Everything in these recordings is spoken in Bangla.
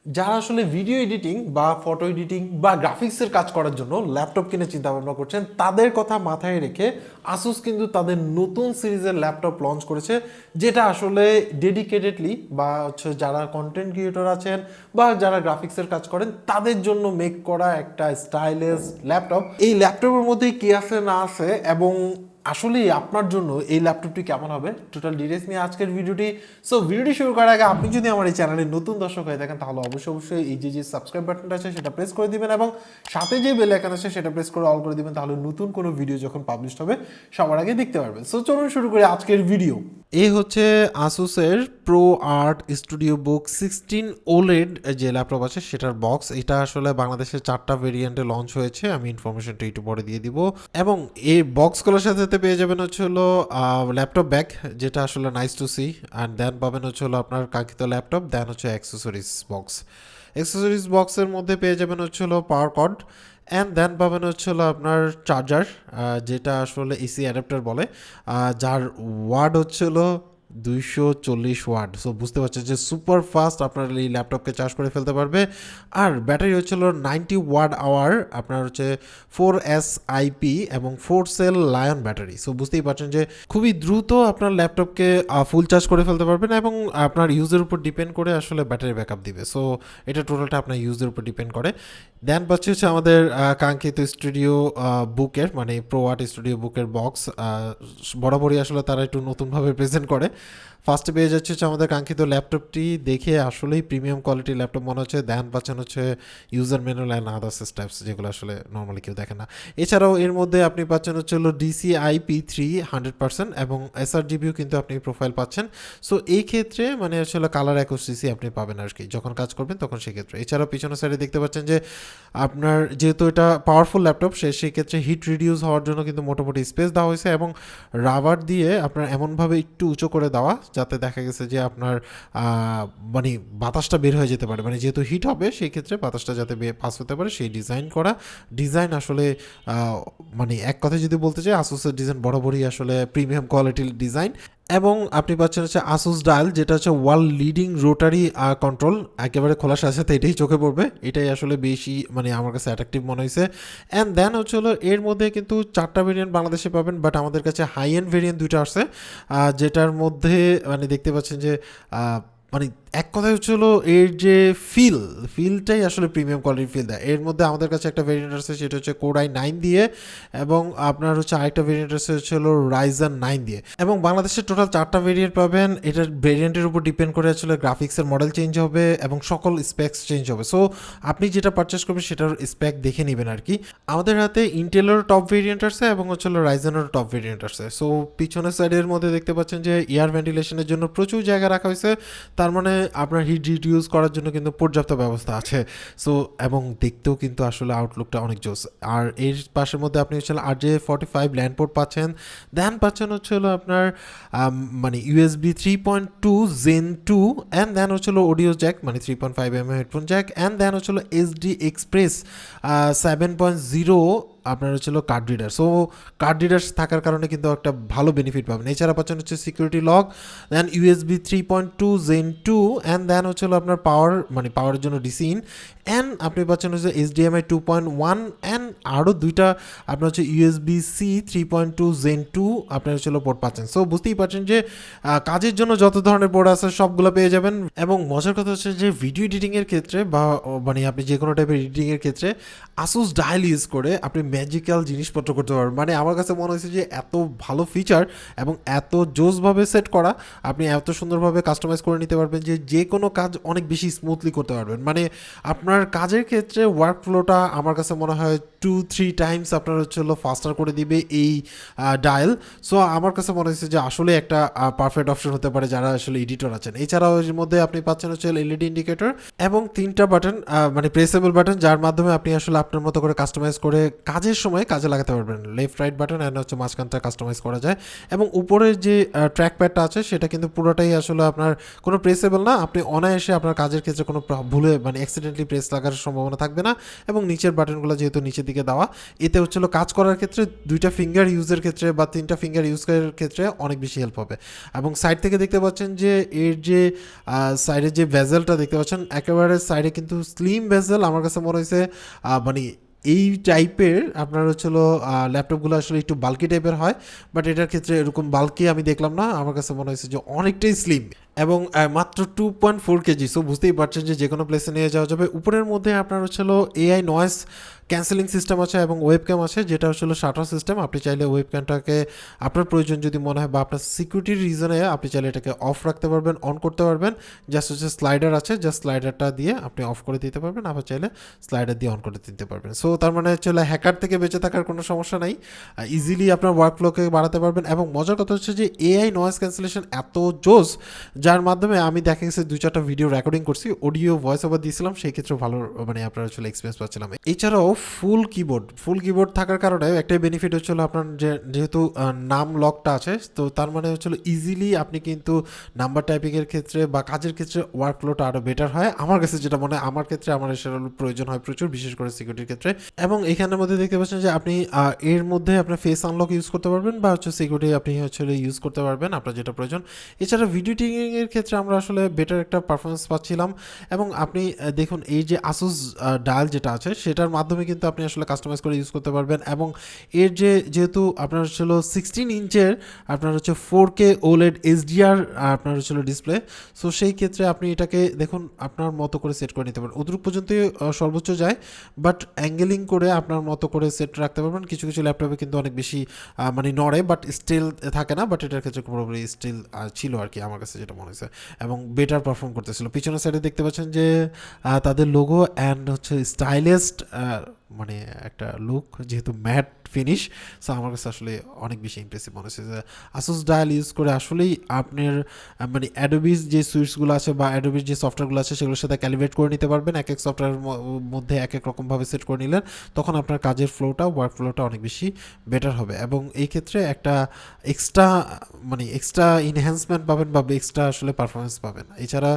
যারা আসলে ভিডিও এডিটিং বা ফটো এডিটিং বা গ্রাফিক্সের কাজ করার জন্য ল্যাপটপ কিনে চিন্তা ভাবনা করছেন, তাদের কথা মাথায় রেখে আসুস কিন্তু তাদের নতুন সিরিজের ল্যাপটপ লঞ্চ করেছে, যেটা আসলে ডেডিকেটেডলি বা হচ্ছে যারা কন্টেন্ট ক্রিয়েটর আছেন বা যারা গ্রাফিক্সের কাজ করেন তাদের জন্য মেক করা একটা স্টাইলিশ ল্যাপটপ। এই ল্যাপটপের মধ্যে কি আছে না আছে এবং আসলে আপনার জন্য এই ল্যাপটপটি কেমন হবে টোটাল ডিটেলস নিয়ে আজকের ভিডিওটি। সো ভিডিওটি শুরু করার আগে আপনি যদি আমার এই চ্যানেলের নতুন দর্শক হয়ে থাকেন তাহলে অবশ্যই এই যে সাবস্ক্রাইব বাটনটা আছে সেটা প্রেস করে দিবেন এবং সাথে যে বেল আইকন আছে সেটা প্রেস করে অল করে দিবেন, তাহলে নতুন কোনো ভিডিও যখন পাবলিশ হবে সবার আগে দেখতে পারবেন। সো চলুন শুরু করি আজকের ভিডিও। এই হচ্ছে আসুসের প্রো আর্ট স্টুডিও বুক 16 ওলেড যে ল্যাপটপ আছে সেটার বক্স। এটা আসলে বাংলাদেশের 4টা ভেরিয়েন্টে লঞ্চ হয়েছে, আমি ইনফরমেশনটা একটু পরে দিয়ে দিব। এবং এই বক্সগুলোর সাথে পেয়ে যাবেন হচ্ছে হলো ল্যাপটপ ব্যাগ, যেটা আসলে nice to see. And then পাবেন হচ্ছে হলো আপনার কাঙ্ক্ষিত ল্যাপটপ, দেন হচ্ছে অ্যাক্সেসরিজ বক্স। অ্যাক্সেসরিজ বক্সের মধ্যে পেয়ে যাবেন হচ্ছে হলো পাওয়ার কর্ড, অ্যান্ড দেন পাবেন হচ্ছে হলো আপনার চার্জার, যেটা আসলে এসি অ্যাডাপ্টার বলে, যার ওয়াট হচ্ছে হলো 240 ওয়াট। সো বুঝতে পারছেন যে সুপার ফাস্ট আপনার এই ল্যাপটপকে চার্জ করে ফেলতে পারবে। আর ব্যাটারি হচ্ছিল 90 ওয়াট আওয়ার, আপনার হচ্ছে 4SIP এবং 4 সেল লায়ন ব্যাটারি। সো বুঝতেই পারছেন যে খুবই দ্রুত আপনার ল্যাপটপকে ফুল চার্জ করে ফেলতে পারবেন এবং আপনার ইউজের উপর ডিপেন্ড করে আসলে ব্যাটারি ব্যাকআপ দিবে। সো এটা টোটালটা আপনার ইউজের উপর ডিপেন্ড করে। দেন পাচ্ছি হচ্ছে আমাদের কাঙ্ক্ষিত স্টুডিও বুকের মানে প্রো আর্ট স্টুডিও বুকের বক্স। বরাবরই আসলে তারা একটু নতুনভাবে প্রেজেন্ট করে। ফার্স্টে পেয়ে যাচ্ছে হচ্ছে আমাদের কাঙ্ক্ষিত ল্যাপটপটি, দেখে আসলেই প্রিমিয়াম কোয়ালিটির ল্যাপটপ মনে হচ্ছে। দেন পাচ্ছেন হচ্ছে user manual and others steps, যেগুলো আসলে নর্মালি কেউ দেখে না। এছাড়াও এর মধ্যে আপনি পাচ্ছেন হচ্ছে হলো DCI-P3 100% এবং sRGBও কিন্তু আপনি প্রোফাইল পাচ্ছেন। সো এই ক্ষেত্রে মানে আসলে কালার অ্যাকুস্টিসি আপনি পাবেন আর কি, যখন কাজ করবেন তখন সেক্ষেত্রে। এছাড়াও পিছনের সাইডে দেখতে পাচ্ছেন যে আপনার যেহেতু এটা পাওয়ারফুল ল্যাপটপ সেই ক্ষেত্রে হিট রিডিউস হওয়ার জন্য কিন্তু মোটামুটি স্পেস দেওয়া হয়েছে এবং রাবার দিয়ে আপনার এমনভাবে একটু উঁচু করে দেওয়া যাতে দেখা গেছে যে আপনার মানে বাতাসটা বের হয়ে যেতে পারে, মানে যেহেতু হিট হবে সেই ক্ষেত্রে বাতাসটা যাতে পাস হতে পারে সেই ডিজাইন করা। ডিজাইন আসলে মানে এক কথায় যদি বলতে চাই আসুসের ডিজাইন বরাবরই আসলে প্রিমিয়াম কোয়ালিটির ডিজাইন। এবং আপনি পাচ্ছেন হচ্ছে আসুস ডায়াল, যেটা হচ্ছে ওয়ার্ল্ড লিডিং রোটারি কন্ট্রোল। একেবারে খোলার সাথে সাথে এটাই চোখে পড়বে, এটাই আসলে বেশি মানে আমার কাছে অ্যাট্রাকটিভ মনে হয়েছে। অ্যান্ড দেন হচ্ছে হলো এর মধ্যে কিন্তু 4টা ভেরিয়েন্ট বাংলাদেশে পাবেন, বাট আমাদের কাছে হাই এন্ড ভেরিয়েন্ট 2টা আসছে, যেটার মধ্যে মানে দেখতে পাচ্ছেন যে মানে এক কথায় হচ্ছে হলো এর যে ফিলটাই আসলে প্রিমিয়াম কোয়ালিটির ফিল দেয়। এর মধ্যে আমাদের কাছে একটা ভেরিয়েন্ট আছে সেটা হচ্ছে Core i9 দিয়ে, এবং আপনার হচ্ছে আরেকটা ভেরিয়েন্ট আছে হচ্ছে হলো Ryzen 9 দিয়ে। এবং বাংলাদেশে টোটাল 4টা ভেরিয়েন্ট পাবেন। এটার ভেরিয়েন্টের উপর ডিপেন্ড করে আসলে গ্রাফিক্সের মডেল চেঞ্জ হবে এবং সকল স্পেক্স চেঞ্জ হবে। সো আপনি যেটা পারচেস করবেন সেটার স্পেক দেখে নেবেন আর কি। আমাদের হাতে ইন্টেলেরও টপ ভেরিয়েন্ট আছে এবং হচ্ছে হলো রাইজেনেরও টপ ভেরিয়েন্ট আছে। সো পিছনের সাইডের মধ্যে দেখতে পাচ্ছেন যে এয়ার ভেন্টিলেশনের জন্য প্রচুর জায়গা রাখা হয়েছে, তার মানে আপনার হিট রিডিউস করার জন্য কিন্তু পর্যাপ্ত ব্যবস্থা আছে। সো এবং দেখতেও কিন্তু আসলে আউটলুকটা অনেক জোস। আর এর পাশের মধ্যে আপনি হচ্ছে RJ45 ল্যান্ড পোর্ট পাচ্ছেন, দেন পাচ্ছেন হচ্ছে হলো আপনার মানে USB 3.2 Gen 2, অ্যান্ড দেন হচ্ছে হলো অডিও জ্যাক মানে 3.5mm headphone Jack, and then হচ্ছে হলো SD এক্সপ্রেস 7.0 আপনার হচ্ছিল card reader. So card reader থাকার কারণে কিন্তু একটা ভালো বেনিফিট পাবেন। এছাড়া পাচ্ছেন হচ্ছে security lock, then USB 3.2 Gen 2, and then হচ্ছিল আপনার পাওয়ার মানে পাওয়ারের জন্য ডিসি ইন, অ্যান্ড আপনি পাচ্ছেন হচ্ছে HDMI 2.1, অ্যান্ড আরও 2টা আপনার হচ্ছে USB-C 3.2 Gen 2 আপনার হচ্ছিল পোর্ট পাচ্ছেন। সো বুঝতেই পারছেন যে কাজের জন্য যত ধরনের পোর্ট আছে সবগুলো পেয়ে যাবেন। এবং মজার কথা হচ্ছে যে ভিডিও এডিটিংয়ের ক্ষেত্রে বা মানে আপনি যে কোনো টাইপের এডিটিংয়ের ক্ষেত্রে আসুস ডায়াল ইউজ করে আপনি ম্যাজিক্যাল জিনিসপত্র করতে পারবেন। মানে আমার কাছে মনে হয়েছে যে এত ভালো ফিচার এবং এত জোসভাবে সেট করা, আপনি এত সুন্দরভাবে কাস্টমাইজ করে নিতে পারবেন যে কোনো কাজ অনেক বেশি স্মুথলি করতে পারবেন। মানে আপনার কাজের ক্ষেত্রে ওয়ার্ক ফ্লোটা আমার কাছে মনে হয় 2-3 টাইমস আপনার হচ্ছে হলো ফাস্টার করে দিবে এই ডায়াল। সো আমার কাছে মনে হয়েছে যে আসলে একটা পারফেক্ট অপশন হতে পারে যারা আসলে এডিটর আছেন। এছাড়াও এর মধ্যে আপনি পাচ্ছেন হচ্ছে এলইডি ইন্ডিকেটর এবং 3টা বাটন মানে প্রেসেবল বাটন, যার মাধ্যমে আপনি আসলে আপনার মতো করে কাস্টমাইজ করে কাজের কাজের সময় কাজে লাগাতে পারবেন। লেফট রাইট বাটন অ্যান্ড হচ্ছে মাঝখানটা কাস্টমাইজ করা যায় এবং উপরের যে ট্র্যাক প্যাডটা আছে সেটা কিন্তু পুরোটাই আসলে আপনার কোনো প্রেসেবল না, আপনি অনায়াসে আপনার কাজের ক্ষেত্রে কোনো ভুলে মানে অ্যাক্সিডেন্টলি প্রেস লাগার সম্ভাবনা থাকবে না। এবং নিচের বাটনগুলো যেহেতু নিচের দিকে দেওয়া, এতে হচ্ছিল কাজ করার ক্ষেত্রে 2টা ফিঙ্গার ইউজের ক্ষেত্রে বা 3টা ফিঙ্গার ইউজ করার ক্ষেত্রে অনেক বেশি হেল্প হবে। এবং সাইড থেকে দেখতে পাচ্ছেন যে এর যে সাইডের যে ভেজেলটা দেখতে পাচ্ছেন একেবারে সাইডে কিন্তু স্লিম ভেজেল। আমার কাছে মনে হয়েছে মানে এই টাইপের আপনার হচ্ছিল ল্যাপটপগুলো আসলে একটু বাল্কি টাইপের হয়, বাট এটার ক্ষেত্রে এরকম বাল্কি আমি দেখলাম না। আমার কাছে মনে হয়েছে যে অনেকটাই স্লিম এবং মাত্র 2.4 কেজি। সো বুঝতেই পারছেন যে কোনো প্লেসে নিয়ে যাওয়া যাবে। উপরের মধ্যে আপনার হচ্ছিল এআই নয়েজ ক্যান্সেলিং সিস্টেম আছে এবং ওয়েবক্যাম আছে, যেটা হচ্ছিল শাটার সিস্টেম। আপনি চাইলে ওয়েবক্যামটাকে আপনার প্রয়োজন যদি মনে হয় বা আপনার সিকিউরিটির রিজনে আপনি চাইলে এটাকে অফ রাখতে পারবেন, অন করতে পারবেন। জাস্ট হচ্ছে স্লাইডার আছে, জাস্ট স্লাইডারটা দিয়ে আপনি অফ করে দিতে পারবেন, আবার চাইলে স্লাইডার দিয়ে অন করে দিতে পারবেন। সো তার মানে হচ্ছে হ্যাকার থেকে বেঁচে থাকার কোনো সমস্যা নাই, ইজিলি আপনার ওয়ার্কফ্লোকে বাড়াতে পারবেন। এবং মজার কথা হচ্ছে যে এআই নয়েজ ক্যান্সেলেশন এত জোস, যার মাধ্যমে আমি দেখা গেছে 2-4টা ভিডিও রেকর্ডিং করছি, অডিও ভয়েস ওভার দিয়েছিলাম, সেই ক্ষেত্রে ভালো মানে আপনার আসলে এক্সপিরিয়েন্স পাচ্ছিলাম। এছাড়াও ফুল কিবোর্ড থাকার কারণে একটাই বেনিফিট হচ্ছিল আপনার যেহেতু নাম লকটা আছে, তো তার মানে হচ্ছিল ইজিলি আপনি কিন্তু নাম্বার টাইপিংয়ের ক্ষেত্রে বা কাজের ক্ষেত্রে ওয়ার্কফ্লোটা আরও বেটার হয়। আমার কাছে যেটা মনে হয়, আমার ক্ষেত্রে আমার সেটা প্রয়োজন হয় প্রচুর, বিশেষ করে সিকিউরিটির ক্ষেত্রে। এবং এখানের মধ্যে দেখতে পাচ্ছেন যে আপনি এর মধ্যে আপনার ফেস আনলক ইউজ করতে পারবেন বা হচ্ছে সিকিউরিটি আপনি হচ্ছে ইউজ করতে পারবেন আপনার যেটা প্রয়োজন। এছাড়া ভিডিও এডিটিংয়ের ক্ষেত্রে আমরা আসলে বেটার একটা পারফরমেন্স পাচ্ছিলাম। এবং আপনি দেখুন এই যে আসুস ডায়াল যেটা আছে সেটার মাধ্যমে কিন্তু আপনি আসলে কাস্টমাইজ করে ইউজ করতে পারবেন। এবং এর যেহেতু আপনার হচ্ছিল 16 ইঞ্চের আপনার হচ্ছে 4K OLED HDR আপনার হচ্ছিল ডিসপ্লে, সো সেই ক্ষেত্রে আপনি এটাকে দেখুন আপনার মতো করে সেট করে নিতে পারেন। অতটুকু পর্যন্তই সর্বোচ্চ যায়, বাট অ্যাঙ্গেলিং করে আপনার মতো করে সেট রাখতে পারবেন। কিছু ল্যাপটপে কিন্তু অনেক বেশি মানে নড়ে, বাট স্টিল থাকে না, বাট এটার ক্ষেত্রে পুরোপুরি স্টিল ছিল আর কি, আমার কাছে যেটা মনে হয়েছে। এবং বেটার পারফর্ম করতেছিল। পিছনের সাইডে দেখতে পাচ্ছেন যে তাদের লোগো অ্যান্ড হচ্ছে স্টাইলিস্ট মানে একটা লুক, যেহেতু ম্যাট ফিনিশ, সো আমার কাছে আসলে অনেক বেশি ইমপ্রেসিভ মনে হচ্ছে যে আসুস ডায়াল ইউজ করে আসলেই আপনার মানে অ্যাডোবির যে সুইটসগুলো আছে বা অ্যাডোবির যে সফটওয়্যারগুলো আছে সেগুলোর সাথে ক্যালিব্রেট করে নিতে পারবেন। এক সফটওয়্যারের মধ্যে এক রকমভাবে সেট করে নিলেন, তখন আপনার কাজের ওয়ার্ক ফ্লোটা অনেক বেশি বেটার হবে। এবং এই ক্ষেত্রে একটা এক্সট্রা ইনহ্যান্সমেন্ট পাবেন বা এক্সট্রা আসলে পারফরমেন্স পাবেন। এছাড়া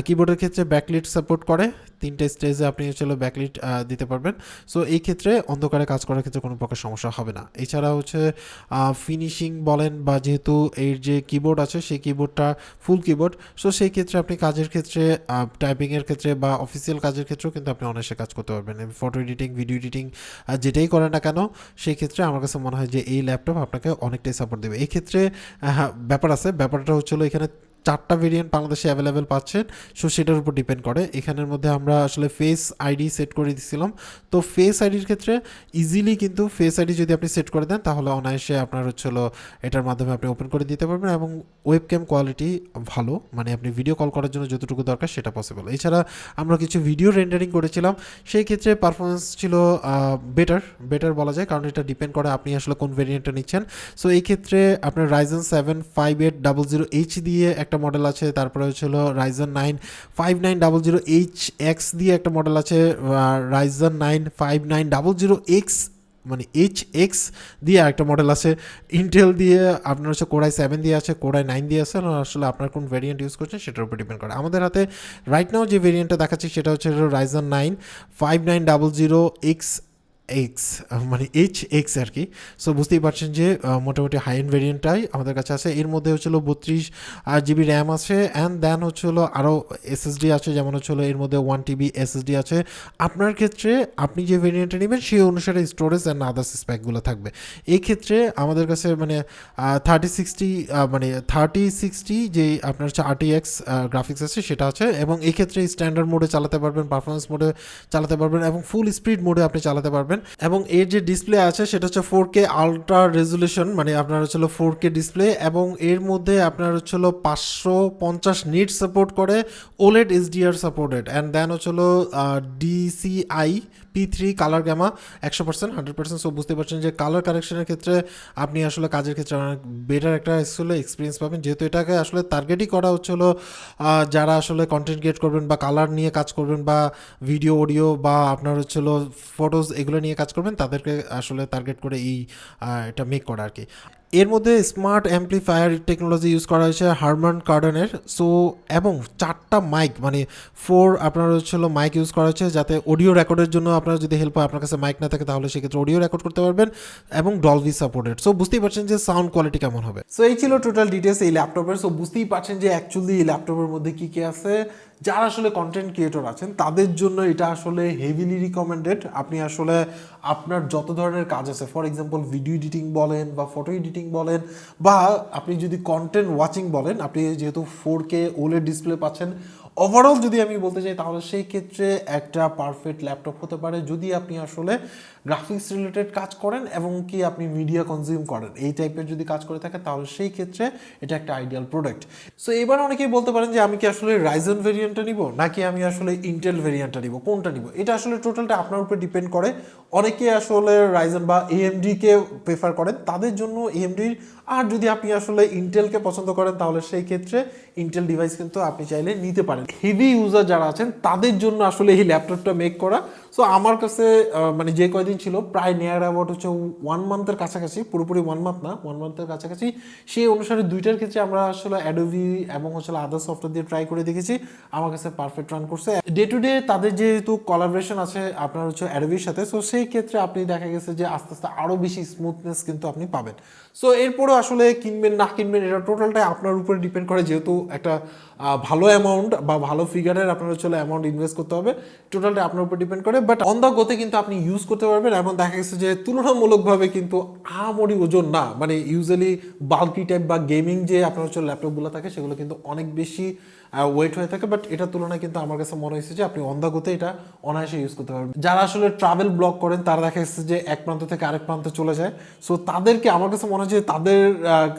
কিবোর্ডের ক্ষেত্রে ব্যাকলিট সাপোর্ট করে, 3টে স্টেজে আপনি হচ্ছে ব্যাকলিট দিতে পারবেন। সো এই ক্ষেত্রে অন্ধকারে কাজ করার ক্ষেত্রে কোনো প্রকার সমস্যা হবে না। এছাড়া হচ্ছে ফিনিশিং বলেন বা যেহেতু এর যে কিবোর্ড আছে সেই কিবোর্ডটা ফুল কিবোর্ড, সো সেই ক্ষেত্রে আপনি কাজের ক্ষেত্রে টাইপিংয়ের ক্ষেত্রে বা অফিসিয়াল কাজের ক্ষেত্রেও কিন্তু আপনি অনায়াসে কাজ করতে পারবেন। ফটো এডিটিং, ভিডিও এডিটিং যেটাই করেন না কেন, সেই ক্ষেত্রে আমার কাছে মনে হয় যে এই ল্যাপটপ আপনাকে অনেকটাই সাপোর্ট দেবে। এই ক্ষেত্রে ব্যাপারটা হচ্ছিল এখানে 4টা ভেরিয়েন্ট বাংলাদেশে অ্যাভেলেবেল পাচ্ছেন, সো সেটার উপর ডিপেন্ড করে। এখানের মধ্যে আমরা আসলে ফেস আইডি সেট করে দিয়েছিলাম, তো ফেস আইডির ক্ষেত্রে ইজিলি কিন্তু ফেস আইডি যদি আপনি সেট করে দেন তাহলে অনায়াসে আপনার হচ্ছিল এটার মাধ্যমে আপনি ওপেন করে দিতে পারবেন। এবং ওয়েবক্যাম কোয়ালিটি ভালো, মানে আপনি ভিডিও কল করার জন্য যতটুকু দরকার সেটা পসিবল। এছাড়া আমরা কিছু ভিডিও রেন্ডারিং করেছিলাম, সেই ক্ষেত্রে পারফরমেন্স ছিল বেটার বলা যায়, কারণ এটা ডিপেন্ড করে আপনি আসলে কোন ভেরিয়েন্টটা নিচ্ছেন। সো এই ক্ষেত্রে আপনার Ryzen 7 5800H দিয়ে একটা মডেল আছে, তারপরে হচ্ছিল Ryzen 9 5900HX দিয়ে একটা মডেল আছে, Ryzen 9 5900X মানে HX দিয়ে একটা মডেল আছে, ইন্টেল দিয়ে আপনার হচ্ছে কোরাই 7 দিয়ে আছে, কোরাই 9 দিয়ে আছে। আসলে আপনার কোন ভেরিয়েন্ট ইউজ করছেন সেটার উপর ডিপেন্ড করে। আমাদের হাতে রাইট নাও যে ভেরিয়েন্টটা দেখাচ্ছি সেটা হচ্ছে Ryzen 9 5900X মানে HX আর কি। সো বুঝতেই পারছেন যে মোটামুটি হাই এন্ড ভেরিয়েন্টটাই আমাদের কাছে আছে। এর মধ্যে হচ্ছিল 32GB র্যাম আছে, অ্যান্ড দেন হচ্ছিল আরও SSD আছে, যেমন হচ্ছিল এর মধ্যে 1TB SSD আছে। আপনার ক্ষেত্রে আপনি যে ভেরিয়েন্টটা নেবেন সেই অনুসারে স্টোরেজ অ্যান্ড আদার্স স্প্যাকগুলো থাকবে। এই ক্ষেত্রে আমাদের কাছে মানে 3060 যে আপনার হচ্ছে RTX গ্রাফিক্স আছে সেটা আছে, এবং এই ক্ষেত্রে স্ট্যান্ডার্ড মোডে চালাতে পারবেন, পারফরমেন্স মোডে চালাতে পারবেন এবং ফুল স্পিড মোডে আপনি চালাতে পারবেন। এবং এর যে ডিসপ্লে আছে সেটা হচ্ছে 4K আলট্রা রেজুলেশন, মানে আপনার হচ্ছিল 4K ডিসপ্লে, এবং এর মধ্যে আপনার হচ্ছিল 550 নিট সাপোর্ট করে, OLED HDR supported, and then হচ্ছিল DCI P3 colour gamma 100% so বুঝতে পারছেন যে কালার কারেকশনের ক্ষেত্রে আপনি আসলে কাজের ক্ষেত্রে অনেক বেটার একটা আসলে এক্সপিরিয়েন্স পাবেন, যেহেতু এটাকে আসলে টার্গেটই করা হচ্ছিল যারা আসলে কন্টেন্ট ক্রিয়েট করবেন বা কালার নিয়ে কাজ করবেন বা ভিডিও অডিও বা আপনার হচ্ছিল ফটোজ এগুলো নিয়ে নিয়ে কাজ করবেন তাদেরকে আসলে টার্গেট করে এই এটা মেক করা আর কি। এর মধ্যে স্মার্ট অ্যাম্প্লিফায়ার টেকনোলজি ইউজ করা হয়েছে হারমান কার্ডনের। সো এবং 4টা মাইক মানে 4 আপনার হচ্ছিল মাইক ইউজ করা হয়েছে, যাতে অডিও রেকর্ডের জন্য আপনার যদি হেল্প হয়, আপনার কাছে মাইক না থাকে তাহলে সেক্ষেত্রে অডিও রেকর্ড করতে পারবেন, এবং ডলবি সাপোর্টেড। সো বুঝতেই পারছেন যে সাউন্ড কোয়ালিটি কেমন হবে। সো এই ছিল টোটাল ডিটেলস এই ল্যাপটপের। সো বুঝতেই পারছেন যে অ্যাকচুয়ালি এই ল্যাপটপের মধ্যে কী কী আছে। যারা আসলে কন্টেন্ট ক্রিয়েটর আছেন তাদের জন্য এটা আসলে হেভিলি রিকমেন্ডেড। আপনি আসলে আপনার যত ধরনের কাজ আছে, ফর এক্সাম্পল ভিডিও এডিটিং বলেন বা ফটো এডিটিং বলেন, বা আপনি যদি কন্টেন্ট ওয়াচিং বলেন, আপনি যেহেতু 4K OLED ডিসপ্লে পাচ্ছেন, ওভারঅল যদি আমি বলতে চাই তাহলে সেই ক্ষেত্রে একটা পারফেক্ট ল্যাপটপ হতে পারে যদি আপনি আসলে গ্রাফিক্স রিলেটেড কাজ করেন এবং কি আপনি মিডিয়া কনজিউম করেন, এই টাইপের যদি কাজ করে থাকেন তাহলে সেই ক্ষেত্রে এটা একটা আইডিয়াল প্রোডাক্ট। সো এবার অনেকেই বলতে পারেন যে আমি কি আসলে রাইজন ভেরিয়েন্টটা নিব নাকি আমি আসলে ইন্টেল ভেরিয়েন্টটা নিব, কোনটা নিব? এটা আসলে টোটালটা আপনার উপর ডিপেন্ড করে। অনেকে আসলে রাইজন বা এএমডিকে প্রেফার করেন, তাদের জন্য এএমডির। আর যদি আপনি আসলে ইন্টেলকে পছন্দ করেন তাহলে সেই ক্ষেত্রে ইন্টেল ডিভাইস কিন্তু আপনি চাইলে নিতে পারেন। হেভি ইউজার যারা আছেন তাদের জন্য আসলে এই ল্যাপটপটা মেক করা। সো আমার কাছে মানে যে কয়দিন ছিল, প্রায় নিয়ার অ্যাবাউট হচ্ছে 1 মান্থের কাছাকাছি, পুরোপুরি 1 মান্থ না, 1 মান্থের কাছাকাছি। সেই অনুসারে দুইটার ক্ষেত্রে আমরা আসলে অ্যাডোবি এবং হচ্ছে আদার সফটওয়্যার দিয়ে ট্রাই করে দেখেছি, আমার কাছে পারফেক্ট রান করছে। ডে টু ডে তাদের যেহেতু কোলাবোরেশন আছে আপনার হচ্ছে অ্যাডোবির সাথে, সো সেই ক্ষেত্রে আপনি দেখা গেছে যে আস্তে আস্তে আরও বেশি স্মুথনেস কিন্তু আপনি পাবেন। সো এরপরও আসলে কিনবেন না কিনবেন এটা টোটালটাই আপনার উপরে ডিপেন্ড করে, যেহেতু একটা ভালো অ্যামাউন্ট বা ভালো ফিগারের আপনার হচ্ছে অ্যামাউন্ট ইনভেস্ট করতে হবে, টোটালটা আপনার উপর ডিপেন্ড করে। বাট অন দ্য গোতে কিন্তু আপনি ইউজ করতে পারবেন, এবং দেখা গেছে যে তুলনামূলকভাবে কিন্তু আহামরি ওজন না, মানে ইউজুয়ালি বাল্কি টাইপ বা গেমিং যে আপনার হচ্ছে ল্যাপটপগুলো থাকে সেগুলো কিন্তু অনেক বেশি ওয়েট হয়ে থাকে। বাট এটার তুলনায় কিন্তু আমার কাছে মনে হয়েছে যে আপনি অন দ্য গোতে এটা অনায়াসে ইউজ করতে পারবেন। যারা আসলে ট্রাভেল ব্লগ করেন তারা দেখা যাচ্ছে যে এক প্রান্ত থেকে আরেক প্রান্তে চলে যায়, সো তাদেরকে আমার কাছে মনে হয় যে তাদের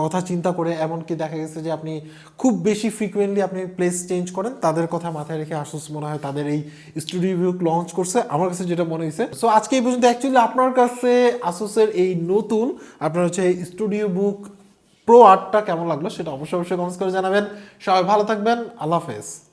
কথা চিন্তা করে, এমনকি দেখা গেছে যে আপনি খুব বেশি ফ্রিকুয়েন্টলি আপনি প্লেস চেঞ্জ করেন, তাদের কথা মাথায় রেখে আসুস মনে হয় তাদের এই স্টুডিওবুক লঞ্চ করছে, আমার কাছে যেটা মনে হয়েছে। সো আজকে এই পর্যন্ত। অ্যাকচুয়ালি আপনার কাছে আসুসের এই নতুন আপনার হচ্ছে স্টুডিওবুক প্রো আর্টটা কেমন লাগলো সেটা অবশ্যই কমেন্টস করে জানাবেন। সবাই ভালো থাকবেন, আল্লাহ হাফেজ।